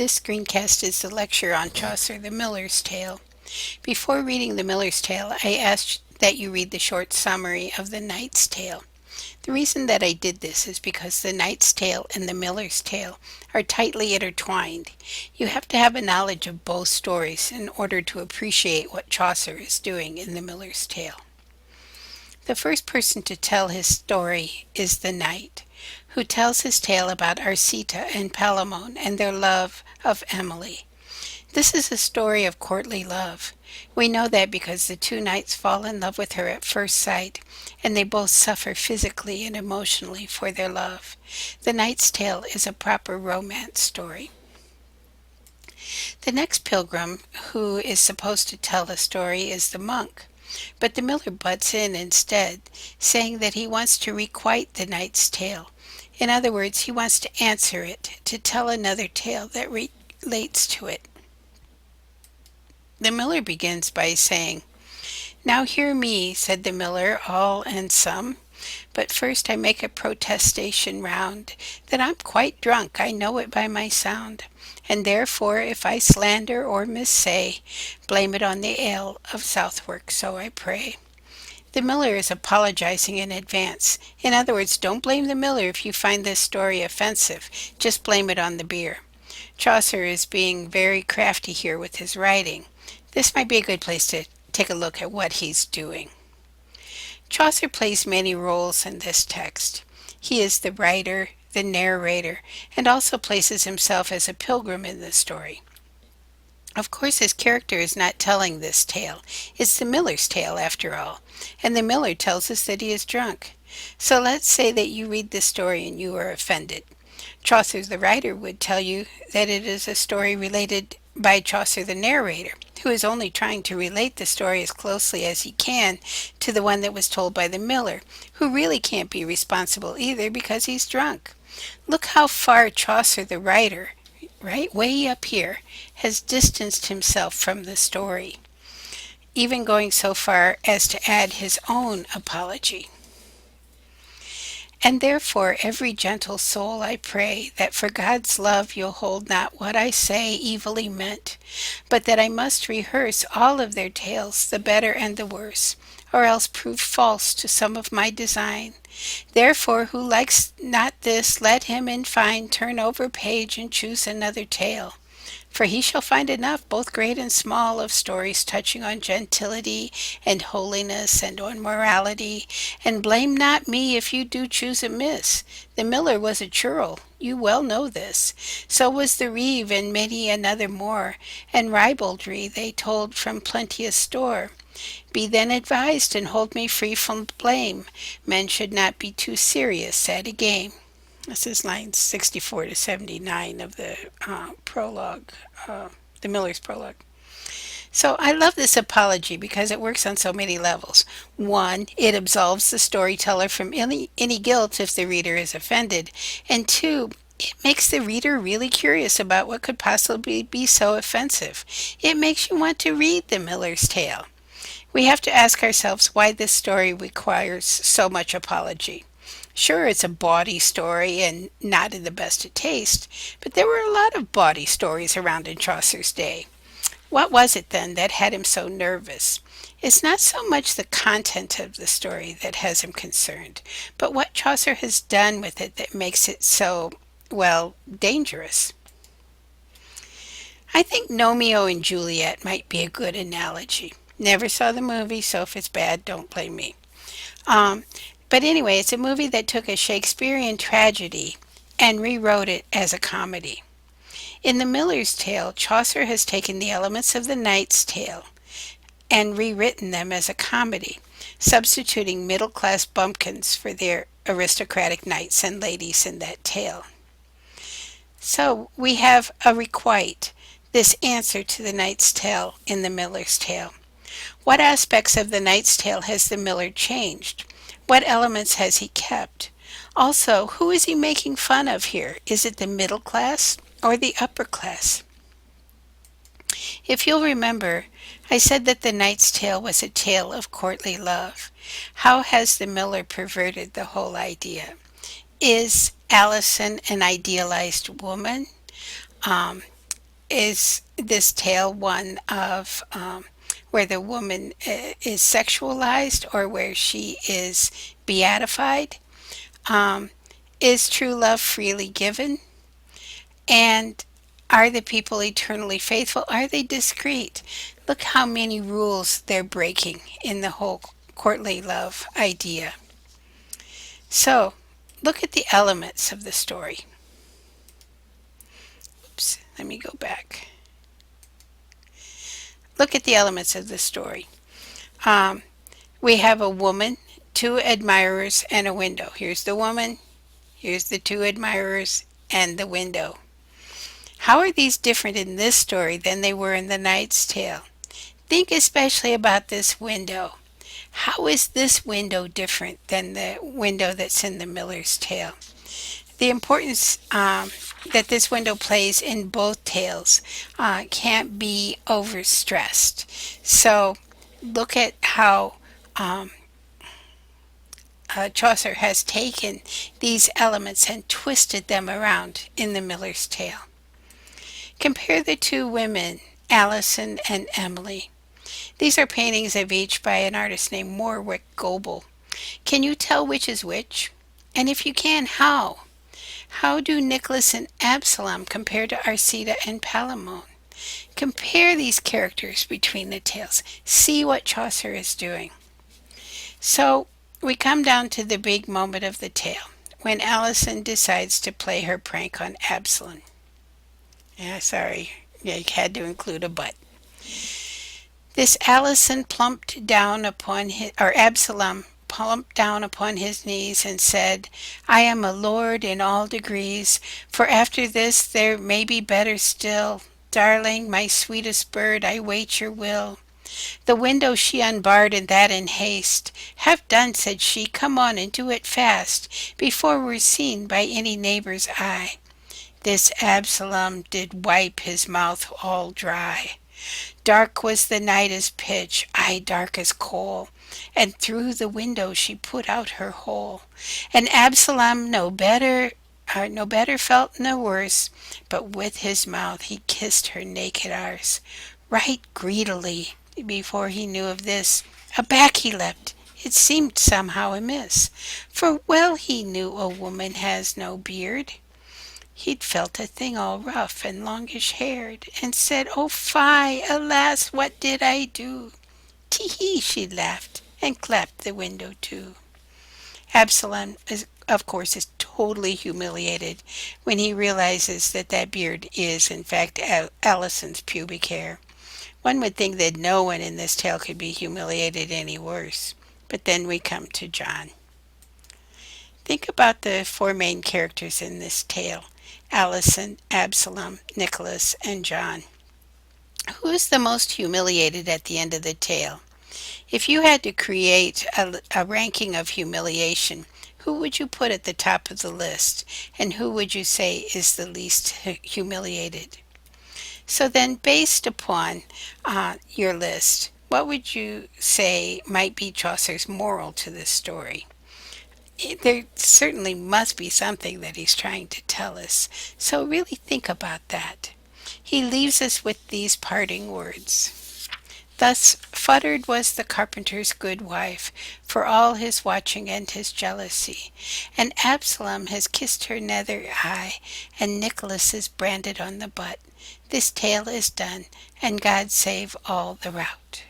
This screencast is the lecture on Chaucer, The Miller's Tale. Before reading The Miller's Tale, I asked that you read the short summary of The Knight's Tale. The reason that I did this is because The Knight's Tale and The Miller's Tale are tightly intertwined. You have to have a knowledge of both stories in order to appreciate what Chaucer is doing in The Miller's Tale. The first person to tell his story is the knight, who tells his tale about Arcita and Palamon and their love of Emily. This is a story of courtly love. We know that because the two knights fall in love with her at first sight, and they both suffer physically and emotionally for their love. The Knight's Tale is a proper romance story. The next pilgrim who is supposed to tell a story is the monk. But the miller butts in instead, saying that he wants to requite the knight's tale. In other words, he wants to answer it, to tell another tale that relates to it. The miller begins by saying, "Now hear me," said the miller, all and some. "But first I make a protestation round, that I'm quite drunk, I know it by my sound. And therefore if I slander or missay, blame it on the ale of Southwark, so I pray." The miller is apologizing in advance. In other words, don't blame the miller if you find this story offensive. Just blame it on the beer. Chaucer is being very crafty here with his writing. This might be a good place to take a look at what he's doing. Chaucer plays many roles in this text. He is the writer, the narrator, and also places himself as a pilgrim in the story. Of course, his character is not telling this tale. It's the miller's tale, after all, and the miller tells us that he is drunk. So let's say that you read this story and you are offended. Chaucer the writer would tell you that it is a story related by Chaucer the narrator, who is only trying to relate the story as closely as he can to the one that was told by the miller, who really can't be responsible either because he's drunk. Look how far Chaucer the writer, right way up here, has distanced himself from the story, even going so far as to add his own apology. "And therefore, every gentle soul, I pray, that for God's love you'll hold not what I say evilly meant, but that I must rehearse all of their tales, the better and the worse, or else prove false to some of my design. Therefore, who likes not this, let him in fine turn over page and choose another tale. For he shall find enough, both great and small, of stories touching on gentility and holiness and on morality, and blame not me if you do choose amiss. The miller was a churl, you well know this. So was the reeve and many another more, and ribaldry they told from plenteous store. Be then advised and hold me free from blame. Men should not be too serious at a game." This is lines 64 to 79 of the prologue, the Miller's prologue. So I love this apology because it works on so many levels. One, it absolves the storyteller from any guilt if the reader is offended. And two, it makes the reader really curious about what could possibly be so offensive. It makes you want to read the Miller's Tale. We have to ask ourselves why this story requires so much apology. Sure, it's a bawdy story and not in the best of taste, but there were a lot of bawdy stories around in Chaucer's day. What was it then that had him so nervous? It's not so much the content of the story that has him concerned, but what Chaucer has done with it that makes it so, well, dangerous. I think Romeo and Juliet might be a good analogy. Never saw the movie, so if it's bad, don't blame me. Um, but anyway, it's a movie that took a Shakespearean tragedy and rewrote it as a comedy. In The Miller's Tale, Chaucer has taken the elements of The Knight's Tale and rewritten them as a comedy, substituting middle-class bumpkins for their aristocratic knights and ladies in that tale. So we have a requite, this answer to the Knight's Tale in The Miller's Tale. What aspects of the Knight's Tale has the miller changed? What elements has he kept? Also, who is he making fun of here? Is it the middle class or the upper class? If you'll remember, I said that the Knight's Tale was a tale of courtly love. How has the miller perverted the whole idea? Is Allison an idealized woman? is this tale one of where the woman is sexualized or where she is beatified? Um, is true love freely given? And are the people eternally faithful? Are they discreet? Look how many rules they're breaking in the whole courtly love idea. So, look at the elements of the story. Oops, let me go back. Look at the elements of the story. Um, we have a woman, two admirers, and a window. Here's the woman, here's the two admirers, and the window. How are these different in this story than they were in The Knight's Tale? Think especially about this window. How is this window different than the window that's in the Miller's Tale? The importance that this window plays in both tales can't be overstressed. So look at how um, Chaucer has taken these elements and twisted them around in the Miller's Tale. Compare the two women, Allison and Emily. These are paintings of each by an artist named Warwick Goebel. Can you tell which is which? And if you can, how? How do Nicholas and Absalom compare to Arcita and Palamon? Compare these characters between the tales. See what Chaucer is doing. So we come down to the big moment of the tale, when Allison decides to play her prank on Absalom. Yeah, sorry, yeah, you had to include a but. This Allison plumped down upon his, or Absalom plumped down upon his knees and said, I am a lord in all degrees, for after this there may be better still. Darling, my sweetest bird, I wait your will. The window she unbarred, and that in haste. Have done, said she, come on and do it fast, before we're seen by any neighbor's eye. This Absalom did wipe his mouth all dry. Dark was the night as pitch, aye, dark as coal, and through the window she put out her whole. And Absalom no better felt no worse, but with his mouth he kissed her naked arse. Right greedily, before he knew of this, aback he leapt. It seemed somehow amiss, for well he knew a woman has no beard. He'd felt a thing all rough and longish haired, and said, Oh fie, alas, what did I do? Tee hee, she laughed, and clapped the window to. Absalom, of course, is totally humiliated when he realizes that that beard is, in fact, Allison's pubic hair. One would think that no one in this tale could be humiliated any worse. But then we come to John. Think about the four main characters in this tale: Allison, Absalom, Nicholas, and John. Who is the most humiliated at the end of the tale? If you had to create a ranking of humiliation, who would you put at the top of the list? And who would you say is the least humiliated? So then, based upon your list, what would you say might be Chaucer's moral to this story? There certainly must be something that he's trying to tell us. So really think about that. He leaves us with these parting words. Thus futtered was the carpenter's good wife, for all his watching and his jealousy. And Absalom has kissed her nether eye, and Nicholas is branded on the butt. This tale is done, and God save all the rout.